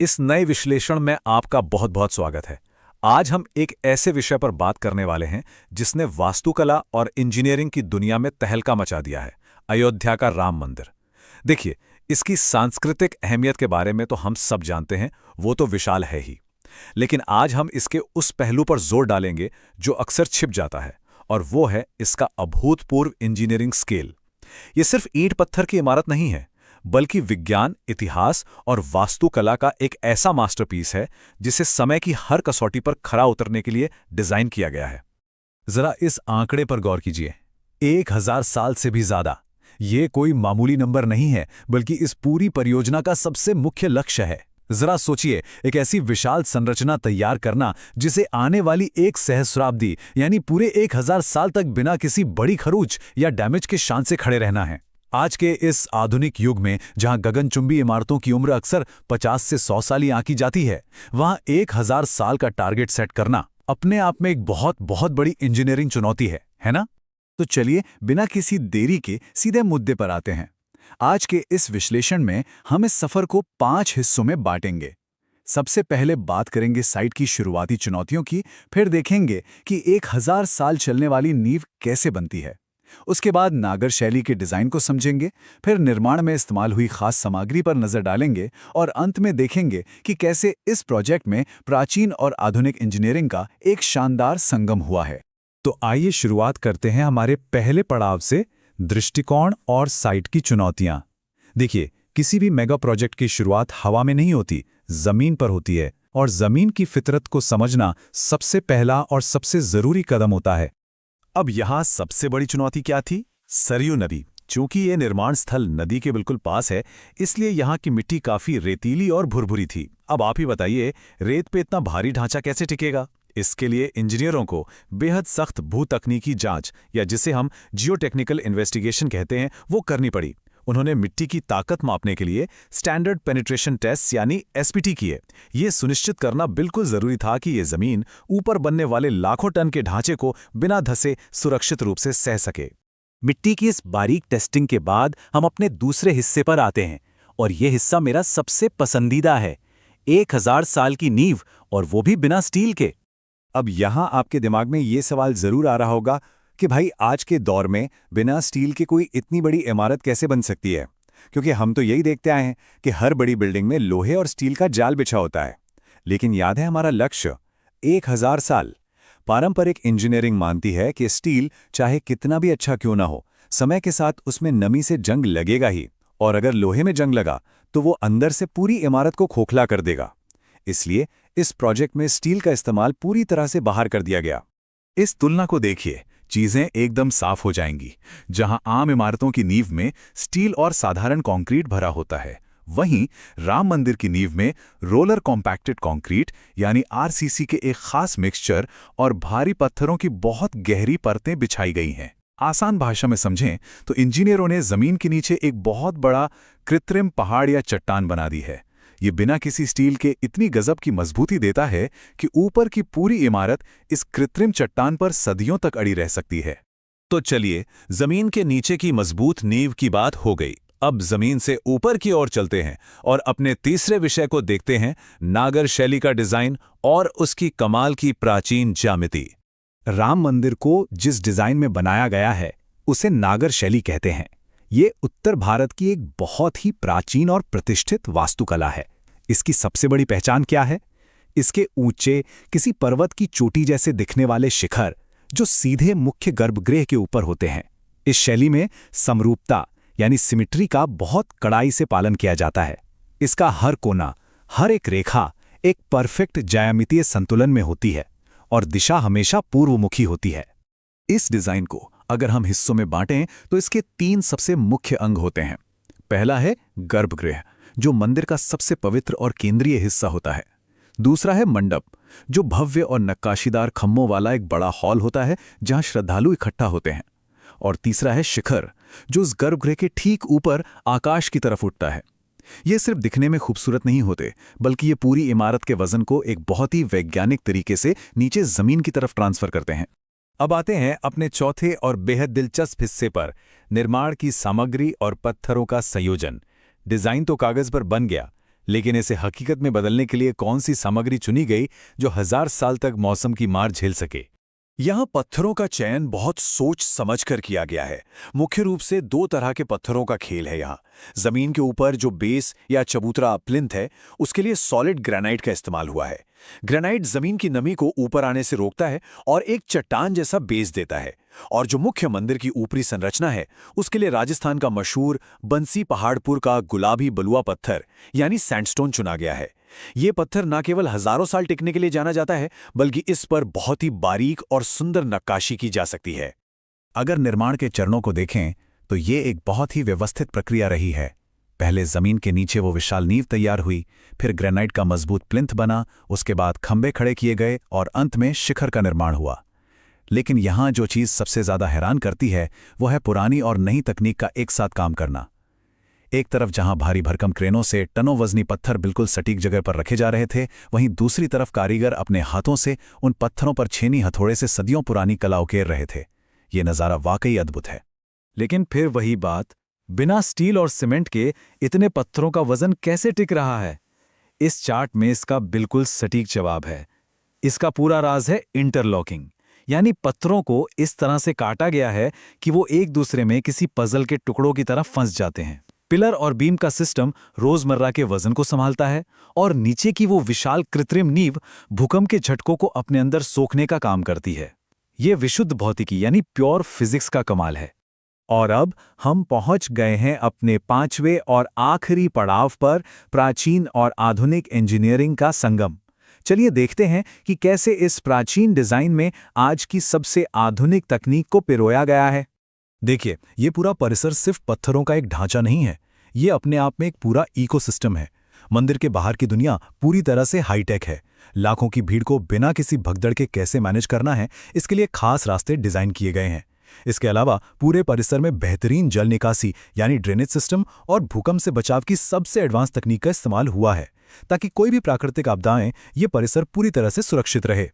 इस नए विश्लेषण में आपका बहुत बहुत स्वागत है। आज हम एक ऐसे विषय पर बात करने वाले हैं जिसने वास्तुकला और इंजीनियरिंग की दुनिया में तहलका मचा दिया है। अयोध्या का राम मंदिर। देखिए, इसकी सांस्कृतिक अहमियत के बारे में तो हम सब जानते हैं, वो तो विशाल है ही। लेकिन आज हम इसके उस पहलू पर जोर डालेंगे जो अक्सर छिप जाता है, और वो है इसका अभूतपूर्व इंजीनियरिंग स्केल। ये सिर्फ ईंट पत्थर की इमारत नहीं है, बल्कि विज्ञान, इतिहास और वास्तुकला का एक ऐसा मास्टरपीस है जिसे समय की हर कसौटी पर खरा उतरने के लिए डिजाइन किया गया है। जरा इस आंकड़े पर गौर कीजिए, 1000 साल से भी ज्यादा। ये कोई मामूली नंबर नहीं है, बल्कि इस पूरी परियोजना का सबसे मुख्य लक्ष्य है। जरा सोचिए, एक ऐसी विशाल संरचना तैयार करना जिसे आने वाली एक सहस्राब्दी यानी पूरे 1000 साल तक बिना किसी बड़ी खरोंच या डैमेज के शान से खड़े रहना है। आज के इस आधुनिक युग में जहां गगनचुंबी इमारतों की उम्र अक्सर 50 से 100 साल ही आंकी जाती है, वहां 1000 साल का टारगेट सेट करना अपने आप में एक बहुत बहुत बड़ी इंजीनियरिंग चुनौती है ना? तो चलिए, बिना किसी देरी के सीधे मुद्दे पर आते हैं। आज के इस विश्लेषण में हम इस सफर को 5 हिस्सों में बांटेंगे। सबसे पहले बात करेंगे साइट की शुरुआती चुनौतियों की, फिर देखेंगे कि 1000 साल चलने वाली नींव कैसे बनती है। उसके बाद नागर शैली के डिजाइन को समझेंगे, फिर निर्माण में इस्तेमाल हुई खास सामग्री पर नजर डालेंगे, और अंत में देखेंगे कि कैसे इस प्रोजेक्ट में प्राचीन और आधुनिक इंजीनियरिंग का एक शानदार संगम हुआ है। तो आइए शुरुआत करते हैं हमारे पहले पड़ाव से, दृष्टिकोण और साइट की चुनौतियां। देखिए, किसी भी मेगा प्रोजेक्ट की शुरुआत हवा में नहीं होती, जमीन पर होती है, और जमीन की फितरत को समझना सबसे पहला और सबसे जरूरी कदम होता है। अब यहाँ सबसे बड़ी चुनौती क्या थी? सरयू नदी। चूंकि ये निर्माण स्थल नदी के बिल्कुल पास है, इसलिए यहाँ की मिट्टी काफी रेतीली और भुरभुरी थी। अब आप ही बताइए, रेत पे इतना भारी ढांचा कैसे टिकेगा? इसके लिए इंजीनियरों को बेहद सख्त भूतकनीकी जांच, या जिसे हम जियोटेक्निकल इन्वेस्टिगेशन कहते हैं, वो करनी पड़ी। उन्होंने मिट्टी की ताकत मापने के लिए स्टैंडर्ड पेनिट्रेशन टेस्ट यानी एसपीटी किए। ये सुनिश्चित करना बिल्कुल जरूरी था कि ये जमीन ऊपर बनने वाले लाखों टन के ढांचे को बिना धसे सुरक्षित रूप से सह सके। मिट्टी की इस बारीक टेस्टिंग के बाद हम अपने दूसरे हिस्से पर आते हैं, और ये हिस्सा मेरा सबसे पसंदीदा है। 1000 साल की नींव, और वो भी बिना स्टील के। अब यहाँ आपके दिमाग में ये सवाल जरूर आ रहा होगा कि भाई, आज के दौर में बिना स्टील के कोई इतनी बड़ी इमारत कैसे बन सकती है? क्योंकि हम तो यही देखते आए हैं कि हर बड़ी बिल्डिंग में लोहे और स्टील का जाल बिछा होता है। लेकिन याद है हमारा लक्ष्य? 1000 साल। पारंपरिक इंजीनियरिंग मानती है कि स्टील चाहे कितना भी अच्छा क्यों ना हो, समय के साथ उसमें नमी से जंग लगेगा ही, और अगर लोहे में जंग लगा तो वो अंदर से पूरी इमारत को खोखला कर देगा। इसलिए इस प्रोजेक्ट में स्टील का इस्तेमाल पूरी तरह से बाहर कर दिया गया। इस तुलना को देखिए, चीजें एकदम साफ हो जाएंगी। जहां आम इमारतों की नींव में स्टील और साधारण कंक्रीट भरा होता है, वहीं राम मंदिर की नींव में रोलर कॉम्पैक्टेड कंक्रीट यानी आरसीसी के एक खास मिक्सचर और भारी पत्थरों की बहुत गहरी परतें बिछाई गई हैं। आसान भाषा में समझें तो इंजीनियरों ने जमीन के नीचे एक बहुत बड़ा कृत्रिम पहाड़ या चट्टान बना दी है। ये बिना किसी स्टील के इतनी गजब की मजबूती देता है कि ऊपर की पूरी इमारत इस कृत्रिम चट्टान पर सदियों तक अड़ी रह सकती है। तो चलिए, जमीन के नीचे की मजबूत नींव की बात हो गई। अब जमीन से ऊपर की ओर चलते हैं और अपने तीसरे विषय को देखते हैं, नागर शैली का डिजाइन और उसकी कमाल की प्राचीन ज्यामिति। राम मंदिर को जिस डिजाइन में बनाया गया है, उसे नागर शैली कहते हैं। ये उत्तर भारत की एक बहुत ही प्राचीन और प्रतिष्ठित वास्तुकला है। इसकी सबसे बड़ी पहचान क्या है? इसके ऊंचे, किसी पर्वत की चोटी जैसे दिखने वाले शिखर, जो सीधे मुख्य गर्भगृह के ऊपर होते हैं। इस शैली में समरूपता यानी सिमिट्री का बहुत कड़ाई से पालन किया जाता है। इसका हर कोना, हर एक रेखा एक परफेक्ट ज्यामितीय संतुलन में होती है, और दिशा हमेशा पूर्वमुखी होती है। इस डिजाइन को अगर हम हिस्सों में बांटें तो इसके 3 सबसे मुख्य अंग होते हैं। पहला है गर्भगृह, जो मंदिर का सबसे पवित्र और केंद्रीय हिस्सा होता है। दूसरा है मंडप, जो भव्य और नक्काशीदार खम्भों वाला एक बड़ा हॉल होता है जहां श्रद्धालु इकट्ठा होते हैं। और तीसरा है शिखर, जो उस गर्भगृह के ठीक ऊपर आकाश की तरफ उठता है। ये सिर्फ दिखने में खूबसूरत नहीं होते, बल्कि ये पूरी इमारत के वजन को एक बहुत ही वैज्ञानिक तरीके से नीचे जमीन की तरफ ट्रांसफर करते हैं। अब आते हैं अपने चौथे और बेहद दिलचस्प हिस्से पर, निर्माण की सामग्री और पत्थरों का संयोजन। डिजाइन तो कागज पर बन गया, लेकिन इसे हकीकत में बदलने के लिए कौन सी सामग्री चुनी गई जो 1000 साल तक मौसम की मार झेल सके? यहाँ पत्थरों का चयन बहुत सोच समझकर किया गया है। मुख्य रूप से 2 तरह के पत्थरों का खेल है यहाँ। जमीन के ऊपर जो बेस या चबूतरा प्लिंथ है, उसके लिए सॉलिड ग्रेनाइट का इस्तेमाल हुआ है। ग्रेनाइट जमीन की नमी को ऊपर आने से रोकता है और एक चट्टान जैसा बेस देता है। और जो मुख्य मंदिर की ऊपरी संरचना है, उसके लिए राजस्थान का मशहूर बंसी पहाड़पुर का गुलाबी बलुआ पत्थर यानी सैंडस्टोन चुना गया है। ये पत्थर न केवल हजारों साल टिकने के लिए जाना जाता है, बल्कि इस पर बहुत ही बारीक और सुंदर नक्काशी की जा सकती है। अगर निर्माण के चरणों को देखें तो ये एक बहुत ही व्यवस्थित प्रक्रिया रही है। पहले जमीन के नीचे वो विशाल नींव तैयार हुई, फिर ग्रेनाइट का मजबूत प्लिंथ बना, उसके बाद खंभे खड़े किए गए और अंत में शिखर का निर्माण हुआ। लेकिन यहाँ जो चीज़ सबसे ज़्यादा हैरान करती है वो है पुरानी और नई तकनीक का एक साथ काम करना। एक तरफ जहां भारी भरकम क्रेनों से टनों वजनी पत्थर बिल्कुल सटीक जगह पर रखे जा रहे थे, वहीं दूसरी तरफ कारीगर अपने हाथों से उन पत्थरों पर छेनी हथौड़े से सदियों पुरानी कला उकेर रहे थे। ये नज़ारा वाकई अद्भुत है। लेकिन फिर वही बात, बिना स्टील और सीमेंट के इतने पत्थरों का वजन कैसे टिक रहा है? इस चार्ट में इसका बिल्कुल सटीक जवाब है। इसका पूरा राज है इंटरलॉकिंग, यानी पत्थरों को इस तरह से काटा गया है कि वो एक दूसरे में किसी पजल के टुकड़ों की तरह फंस जाते हैं। पिलर और बीम का सिस्टम रोजमर्रा के वजन को संभालता है और नीचे की वो विशाल कृत्रिम नींव भूकंप के झटकों को अपने अंदर सोखने का काम करती है। ये विशुद्ध भौतिकी यानी प्योर फिजिक्स का कमाल है। और अब हम पहुंच गए हैं अपने 5वें और आखिरी पड़ाव पर, प्राचीन और आधुनिक इंजीनियरिंग का संगम। चलिए देखते हैं कि कैसे इस प्राचीन डिजाइन में आज की सबसे आधुनिक तकनीक को पिरोया गया है। देखिए, ये पूरा परिसर सिर्फ पत्थरों का एक ढांचा नहीं है, ये अपने आप में एक पूरा इकोसिस्टम है। मंदिर के बाहर की दुनिया पूरी तरह से हाईटेक है। लाखों की भीड़ को बिना किसी भगदड़ के कैसे मैनेज करना है, इसके लिए खास रास्ते डिजाइन किए गए हैं। इसके अलावा पूरे परिसर में बेहतरीन जल निकासी यानी ड्रेनेज सिस्टम और भूकंप से बचाव की सबसे एडवांस तकनीक का इस्तेमाल हुआ है, ताकि कोई भी प्राकृतिक आपदाएं ये परिसर पूरी तरह से सुरक्षित रहे।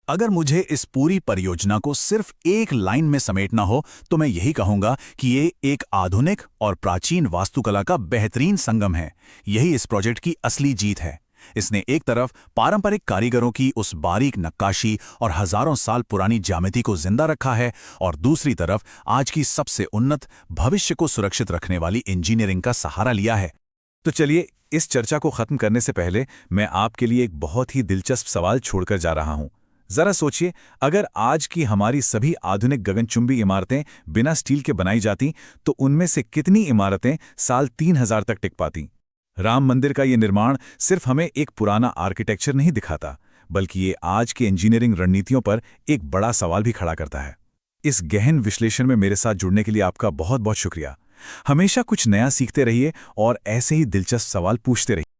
अगर मुझे इस पूरी परियोजना को सिर्फ एक लाइन में समेटना हो तो मैं यही कहूंगा कि ये एक आधुनिक और प्राचीन वास्तुकला का बेहतरीन संगम है। यही इस प्रोजेक्ट की असली जीत है। इसने एक तरफ पारंपरिक कारीगरों की उस बारीक नक्काशी और हजारों साल पुरानी ज्यामिति को जिंदा रखा है, और दूसरी तरफ आज की सबसे उन्नत, भविष्य को सुरक्षित रखने वाली इंजीनियरिंग का सहारा लिया है। तो चलिए, इस चर्चा को खत्म करने से पहले मैं आपके लिए एक बहुत ही दिलचस्प सवाल छोड़कर जा रहा हूं। जरा सोचिए, अगर आज की हमारी सभी आधुनिक गगनचुंबी इमारतें बिना स्टील के बनाई जाती तो उनमें से कितनी इमारतें साल 3000 तक टिक पाती? राम मंदिर का ये निर्माण सिर्फ हमें एक पुराना आर्किटेक्चर नहीं दिखाता, बल्कि ये आज की इंजीनियरिंग रणनीतियों पर एक बड़ा सवाल भी खड़ा करता है। इस गहन विश्लेषण में मेरे साथ जुड़ने के लिए आपका बहुत बहुत शुक्रिया। हमेशा कुछ नया सीखते रहिए और ऐसे ही दिलचस्प सवाल पूछते रहिए।